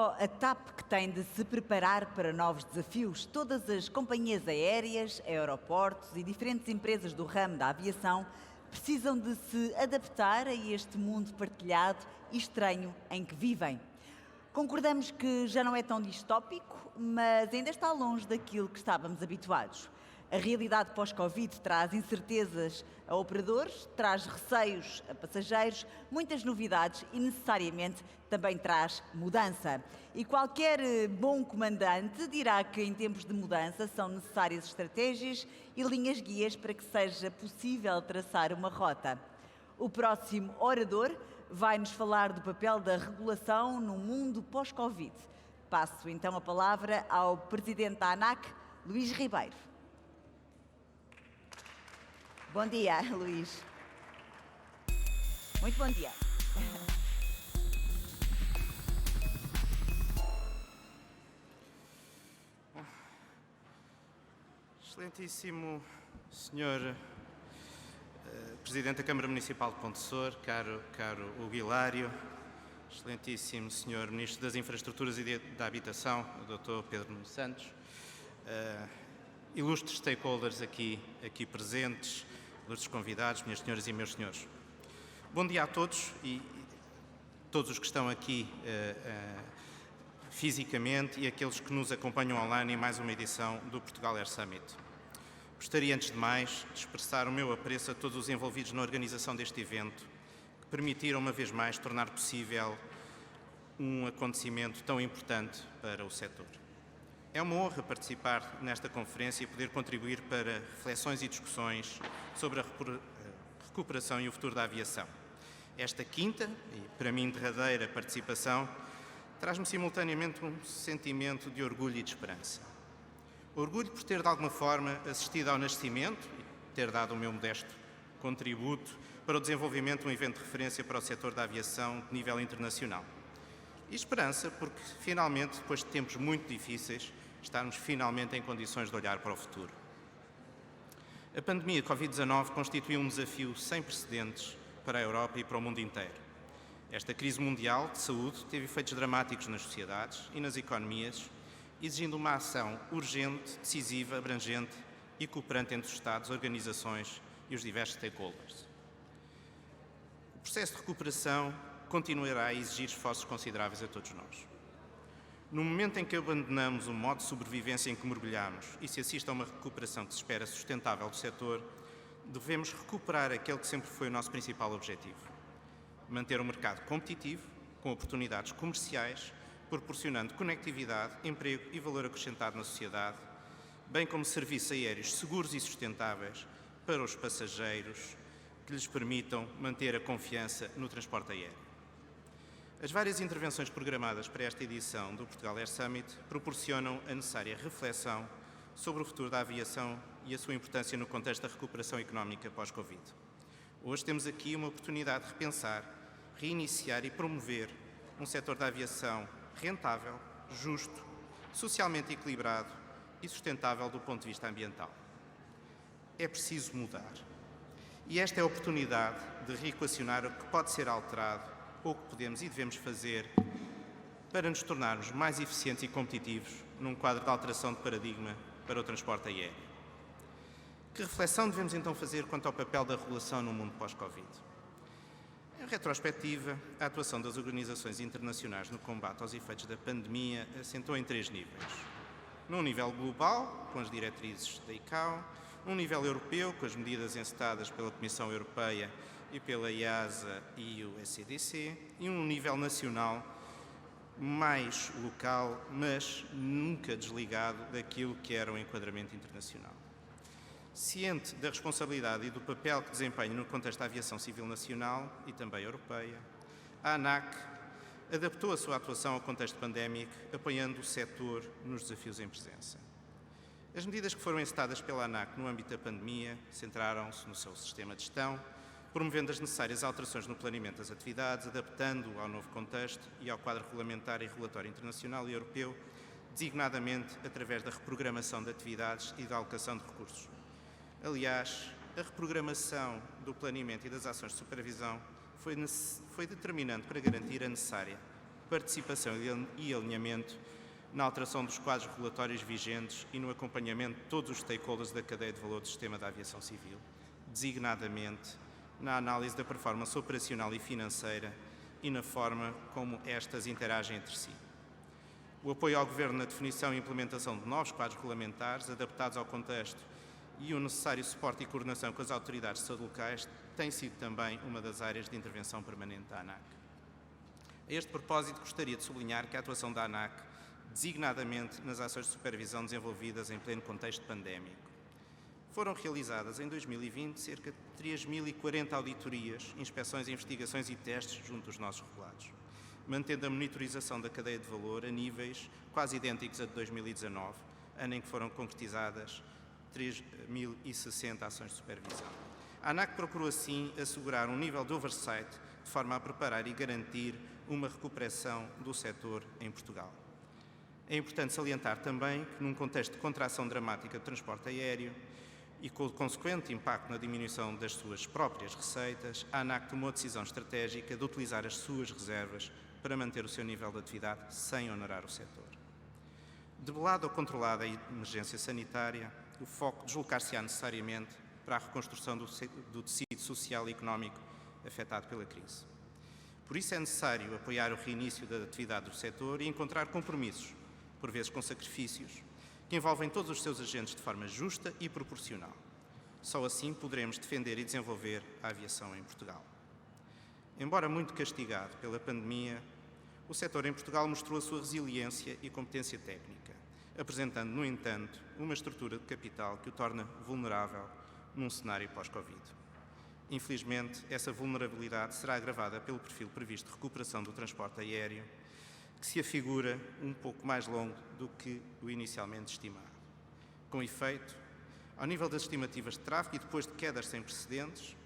só a TAP que tem de se preparar para novos desafios. Todas as companhias aéreas, aeroportos e diferentes empresas do ramo da aviação precisam de se adaptar a este mundo partilhado e estranho em que vivem. Concordamos que já não é tão distópico, mas ainda está longe daquilo que estávamos habituados. A realidade pós-Covid traz incertezas a operadores, traz receios a passageiros, muitas novidades e necessariamente também traz mudança. E qualquer bom comandante dirá que em tempos de mudança são necessárias estratégias e linhas guias para que seja possível traçar uma rota. O próximo orador vai-nos falar do papel da regulação no mundo pós-Covid. Passo então a palavra ao Presidente da ANAC, Luís Ribeiro. Bom dia, Luís. Muito bom dia. Excelentíssimo Senhor Presidente da Câmara Municipal de Pontessor, caro Hugo Hilário, Excelentíssimo Senhor Ministro das Infraestruturas e da Habitação, o Dr. Pedro Nuno Santos, ilustres stakeholders aqui presentes, ilustres convidados, minhas senhoras e meus senhores. Bom dia a todos e todos os que estão aqui fisicamente e aqueles que nos acompanham online em mais uma edição do Portugal Air Summit. Gostaria, antes de mais, de expressar o meu apreço a todos os envolvidos na organização deste evento, que permitiram, uma vez mais, tornar possível um acontecimento tão importante para o setor. É uma honra participar nesta conferência e poder contribuir para reflexões e discussões sobre a recuperação e o futuro da aviação. Esta quinta, e para mim derradeira participação, traz-me simultaneamente um sentimento de orgulho e de esperança. Orgulho por ter, de alguma forma, assistido ao nascimento e ter dado o meu modesto contributo para o desenvolvimento de um evento de referência para o setor da aviação de nível internacional. E esperança porque, finalmente, depois de tempos muito difíceis, estarmos finalmente em condições de olhar para o futuro. A pandemia Covid-19 constituiu um desafio sem precedentes para a Europa e para o mundo inteiro. Esta crise mundial de saúde teve efeitos dramáticos nas sociedades e nas economias, exigindo uma ação urgente, decisiva, abrangente e cooperante entre os Estados, organizações e os diversos stakeholders. O processo de recuperação continuará a exigir esforços consideráveis a todos nós. No momento em que abandonamos o modo de sobrevivência em que mergulhamos e se assiste a uma recuperação que se espera sustentável do setor, devemos recuperar aquele que sempre foi o nosso principal objetivo: manter o mercado competitivo, com oportunidades comerciais, proporcionando conectividade, emprego e valor acrescentado na sociedade, bem como serviços aéreos seguros e sustentáveis para os passageiros que lhes permitam manter a confiança no transporte aéreo. As várias intervenções programadas para esta edição do Portugal Air Summit proporcionam a necessária reflexão sobre o futuro da aviação e a sua importância no contexto da recuperação económica pós-Covid. Hoje temos aqui uma oportunidade de repensar, reiniciar e promover um setor da aviação rentável, justo, socialmente equilibrado e sustentável do ponto de vista ambiental. É preciso mudar. E esta é a oportunidade de reequacionar o que pode ser alterado ou o que podemos e devemos fazer para nos tornarmos mais eficientes e competitivos num quadro de alteração de paradigma para o transporte aéreo. Que reflexão devemos então fazer quanto ao papel da regulação no mundo pós-Covid? Em retrospectiva, a atuação das organizações internacionais no combate aos efeitos da pandemia assentou em 3 níveis. Num nível global, com as diretrizes da ICAO, num nível europeu, com as medidas encetadas pela Comissão Europeia e pela EASA e o ECDC, e um nível nacional mais local, mas nunca desligado daquilo que era o enquadramento internacional. Ciente da responsabilidade e do papel que desempenha no contexto da aviação civil nacional e também europeia, a ANAC adaptou a sua atuação ao contexto pandémico, apoiando o setor nos desafios em presença. As medidas que foram encetadas pela ANAC no âmbito da pandemia centraram-se no seu sistema de gestão, promovendo as necessárias alterações no planeamento das atividades, adaptando-o ao novo contexto e ao quadro regulamentar e regulatório internacional e europeu, designadamente através da reprogramação de atividades e da alocação de recursos. Aliás, a reprogramação do planeamento e das ações de supervisão foi determinante para garantir a necessária participação e alinhamento na alteração dos quadros regulatórios vigentes e no acompanhamento de todos os stakeholders da cadeia de valor do sistema da aviação civil, designadamente na análise da performance operacional e financeira e na forma como estas interagem entre si. O apoio ao Governo na definição e implementação de novos quadros regulamentares adaptados ao contexto e o necessário suporte e coordenação com as autoridades de saúde locais tem sido também uma das áreas de intervenção permanente da ANAC. A este propósito, gostaria de sublinhar que a atuação da ANAC, designadamente nas ações de supervisão desenvolvidas em pleno contexto pandémico, foram realizadas em 2020 cerca de 3.040 auditorias, inspeções, investigações e testes junto dos nossos regulados, mantendo a monitorização da cadeia de valor a níveis quase idênticos a de 2019, ano em que foram concretizadas 3.060 ações de supervisão. A ANAC procurou, assim, assegurar um nível de oversight de forma a preparar e garantir uma recuperação do setor em Portugal. É importante salientar também que, num contexto de contração dramática do transporte aéreo e com o consequente impacto na diminuição das suas próprias receitas, a ANAC tomou a decisão estratégica de utilizar as suas reservas para manter o seu nível de atividade sem onerar o setor. Debelada ou controlada a emergência sanitária, o foco deslocar-se-á necessariamente para a reconstrução do tecido social e económico afetado pela crise. Por isso é necessário apoiar o reinício da atividade do setor e encontrar compromissos, por vezes com sacrifícios, que envolvem todos os seus agentes de forma justa e proporcional. Só assim poderemos defender e desenvolver a aviação em Portugal. Embora muito castigado pela pandemia, o setor em Portugal mostrou a sua resiliência e competência técnica, apresentando, no entanto, uma estrutura de capital que o torna vulnerável num cenário pós-Covid. Infelizmente, essa vulnerabilidade será agravada pelo perfil previsto de recuperação do transporte aéreo, que se afigura um pouco mais longo do que o inicialmente estimado. Com efeito, ao nível das estimativas de tráfego e depois de quedas sem precedentes,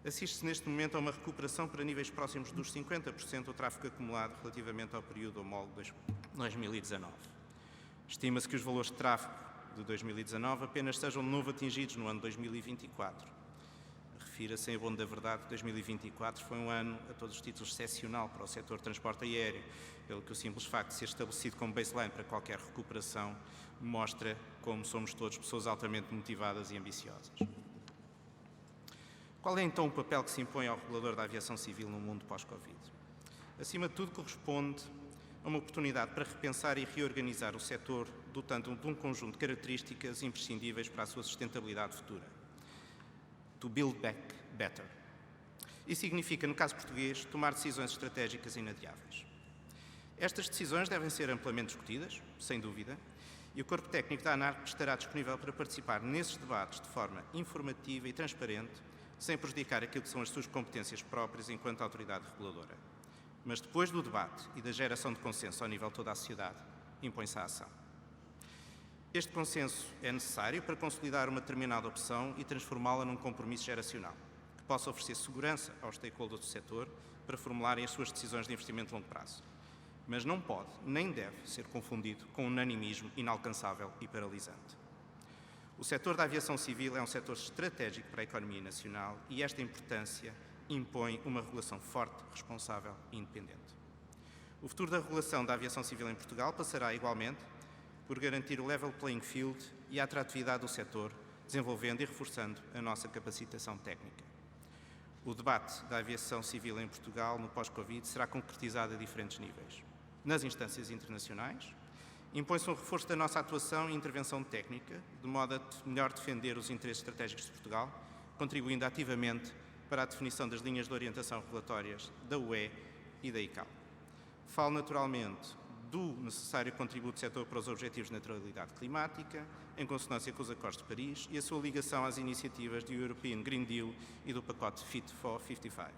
assiste-se neste momento a uma recuperação para níveis próximos dos 50% do tráfego acumulado relativamente ao período homólogo de 2019. Estima-se que os valores de tráfego de 2019 apenas sejam de novo atingidos no ano 2024. Refira-se, em bom da verdade, que 2024 foi um ano, a todos os títulos, excepcional para o setor de transporte aéreo, pelo que o simples facto de ser estabelecido como baseline para qualquer recuperação mostra como somos todos pessoas altamente motivadas e ambiciosas. Qual é então o papel que se impõe ao regulador da aviação civil no mundo pós-Covid? Acima de tudo, corresponde a uma oportunidade para repensar e reorganizar o setor, dotando de um conjunto de características imprescindíveis para a sua sustentabilidade futura. To build back better. Isso significa, no caso português, tomar decisões estratégicas inadiáveis. Estas decisões devem ser amplamente discutidas, sem dúvida, e o corpo técnico da ANAC estará disponível para participar nesses debates de forma informativa e transparente, sem prejudicar aquilo que são as suas competências próprias enquanto autoridade reguladora. Mas depois do debate e da geração de consenso ao nível de toda a sociedade, impõe-se a ação. Este consenso é necessário para consolidar uma determinada opção e transformá-la num compromisso geracional, que possa oferecer segurança aos stakeholders do setor para formularem as suas decisões de investimento de longo prazo. Mas não pode, nem deve, ser confundido com um unanimismo inalcançável e paralisante. O setor da aviação civil é um setor estratégico para a economia nacional e esta importância impõe uma regulação forte, responsável e independente. O futuro da regulação da aviação civil em Portugal passará, igualmente, por garantir o level playing field e a atratividade do setor, desenvolvendo e reforçando a nossa capacitação técnica. O debate da aviação civil em Portugal no pós-Covid será concretizado a diferentes níveis. Nas instâncias internacionais, impõe-se um reforço da nossa atuação e intervenção técnica, de modo a melhor defender os interesses estratégicos de Portugal, contribuindo ativamente para a definição das linhas de orientação regulatórias da UE e da ICAO. Falo naturalmente do necessário contributo do setor para os objetivos de neutralidade climática, em consonância com os Acordos de Paris e a sua ligação às iniciativas do European Green Deal e do pacote Fit for 55.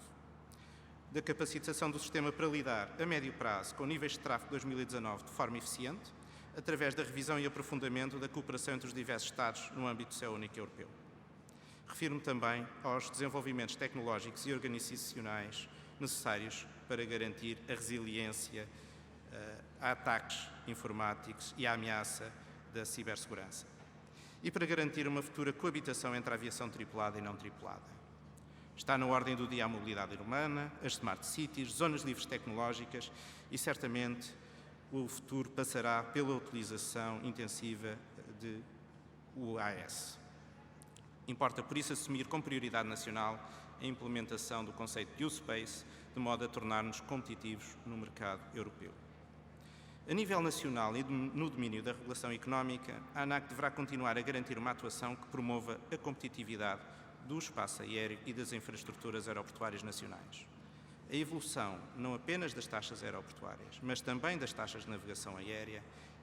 Da capacitação do sistema para lidar, a médio prazo, com níveis de tráfego de 2019 de forma eficiente, através da revisão e aprofundamento da cooperação entre os diversos Estados no âmbito do céu único europeu. Refiro-me também aos desenvolvimentos tecnológicos e organizacionais necessários para garantir a resiliência a ataques informáticos e à ameaça da cibersegurança. E para garantir uma futura coabitação entre a aviação tripulada e não tripulada. Está na ordem do dia a mobilidade urbana, as smart cities, zonas livres tecnológicas e, certamente, o futuro passará pela utilização intensiva de UAS. Importa, por isso, assumir como prioridade nacional a implementação do conceito de U-Space, de modo a tornar-nos competitivos no mercado europeu. A nível nacional e no domínio da regulação económica, a ANAC deverá continuar a garantir uma atuação que promova a competitividade do espaço aéreo e das infraestruturas aeroportuárias nacionais. A evolução não apenas das taxas aeroportuárias, mas também das taxas de navegação aérea,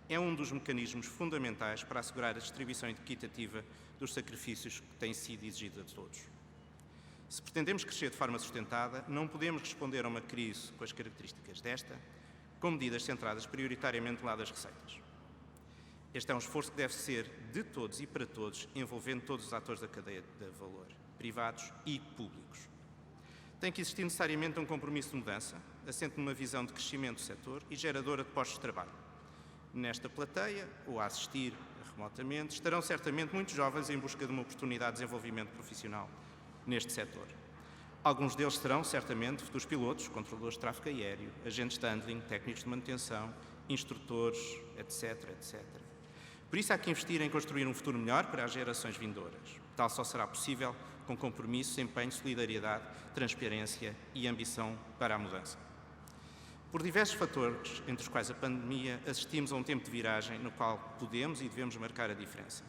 é um dos mecanismos fundamentais para assegurar a distribuição equitativa dos sacrifícios que têm sido exigidos a todos. Se pretendemos crescer de forma sustentada, não podemos responder a uma crise com as características desta, com medidas centradas prioritariamente no lado das receitas. Este é um esforço que deve ser de todos e para todos, envolvendo todos os atores da cadeia de valor, privados e públicos. Tem que existir necessariamente um compromisso de mudança, assente numa visão de crescimento do setor e geradora de postos de trabalho. Nesta plateia, ou a assistir remotamente, estarão certamente muitos jovens em busca de uma oportunidade de desenvolvimento profissional neste setor. Alguns deles serão, certamente, futuros pilotos, controladores de tráfego aéreo, agentes de handling, técnicos de manutenção, instrutores, etc., etc. Por isso há que investir em construir um futuro melhor para as gerações vindouras. Tal só será possível com compromisso, empenho, solidariedade, transparência e ambição para a mudança. Por diversos fatores, entre os quais a pandemia, assistimos a um tempo de viragem no qual podemos e devemos marcar a diferença.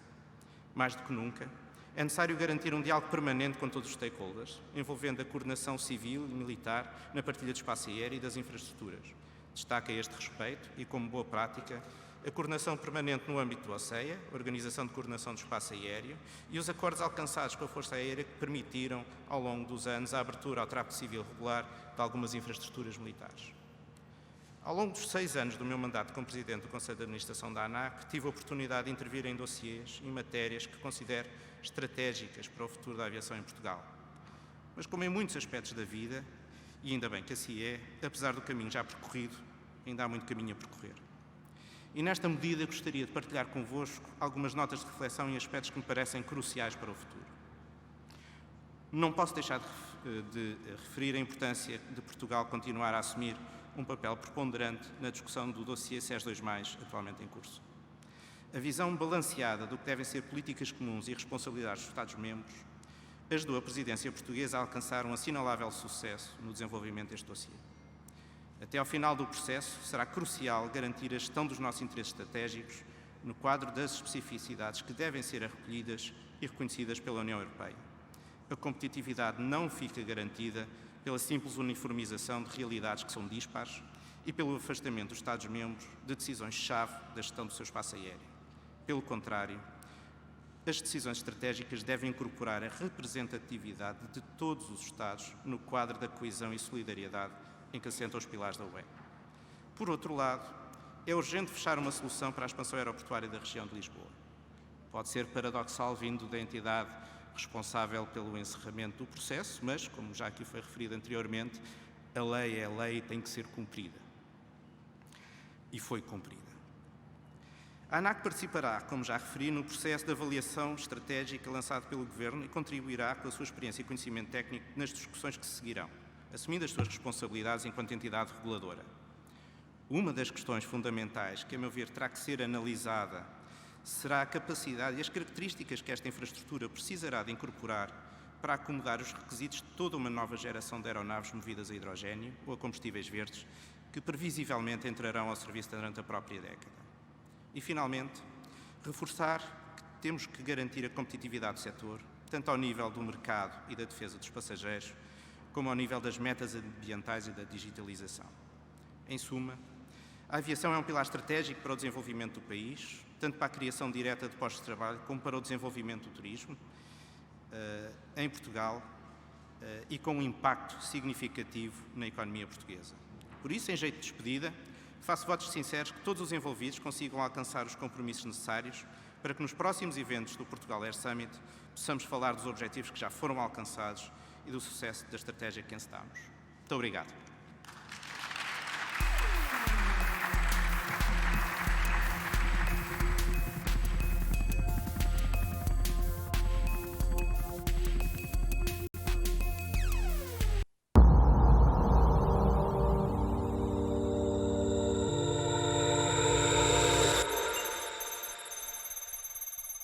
Mais do que nunca, é necessário garantir um diálogo permanente com todos os stakeholders, envolvendo a coordenação civil e militar na partilha do espaço aéreo e das infraestruturas. Destaca a este respeito, e como boa prática, a coordenação permanente no âmbito do OCEA, Organização de Coordenação do Espaço Aéreo, e os acordos alcançados com a Força Aérea que permitiram, ao longo dos anos, a abertura ao tráfego civil regular de algumas infraestruturas militares. Ao longo dos 6 anos do meu mandato como Presidente do Conselho de Administração da ANAC, tive a oportunidade de intervir em dossiês e matérias que considero estratégicas para o futuro da aviação em Portugal. Mas, como em muitos aspectos da vida, e ainda bem que assim é, apesar do caminho já percorrido, ainda há muito caminho a percorrer. E nesta medida gostaria de partilhar convosco algumas notas de reflexão e aspectos que me parecem cruciais para o futuro. Não posso deixar de referir a importância de Portugal continuar a assumir um papel preponderante na discussão do dossiê SES 2+, atualmente em curso. A visão balanceada do que devem ser políticas comuns e responsabilidades dos Estados-membros ajudou a presidência portuguesa a alcançar um assinalável sucesso no desenvolvimento deste dossiê. Até ao final do processo, será crucial garantir a gestão dos nossos interesses estratégicos no quadro das especificidades que devem ser recolhidas e reconhecidas pela União Europeia. A competitividade não fica garantida pela simples uniformização de realidades que são dispares e pelo afastamento dos Estados-membros de decisões-chave da gestão do seu espaço aéreo. Pelo contrário, as decisões estratégicas devem incorporar a representatividade de todos os Estados no quadro da coesão e solidariedade em que assentam os pilares da UE. Por outro lado, é urgente fechar uma solução para a expansão aeroportuária da região de Lisboa. Pode ser paradoxal vindo da entidade responsável pelo encerramento do processo, mas, como já aqui foi referido anteriormente, a lei é lei e tem que ser cumprida. E foi cumprida. A ANAC participará, como já referi, no processo de avaliação estratégica lançado pelo Governo e contribuirá com a sua experiência e conhecimento técnico nas discussões que se seguirão, assumindo as suas responsabilidades enquanto entidade reguladora. Uma das questões fundamentais que, a meu ver, terá que ser analisada será a capacidade e as características que esta infraestrutura precisará de incorporar para acomodar os requisitos de toda uma nova geração de aeronaves movidas a hidrogênio ou a combustíveis verdes, que previsivelmente entrarão ao serviço durante a própria década. E, finalmente, reforçar que temos que garantir a competitividade do setor, tanto ao nível do mercado e da defesa dos passageiros, como ao nível das metas ambientais e da digitalização. Em suma, a aviação é um pilar estratégico para o desenvolvimento do país, tanto para a criação direta de postos de trabalho como para o desenvolvimento do turismo em Portugal e com um impacto significativo na economia portuguesa. Por isso, em jeito de despedida, faço votos sinceros que todos os envolvidos consigam alcançar os compromissos necessários para que nos próximos eventos do Portugal Air Summit possamos falar dos objetivos que já foram alcançados e do sucesso da estratégia que encetamos. Muito obrigado.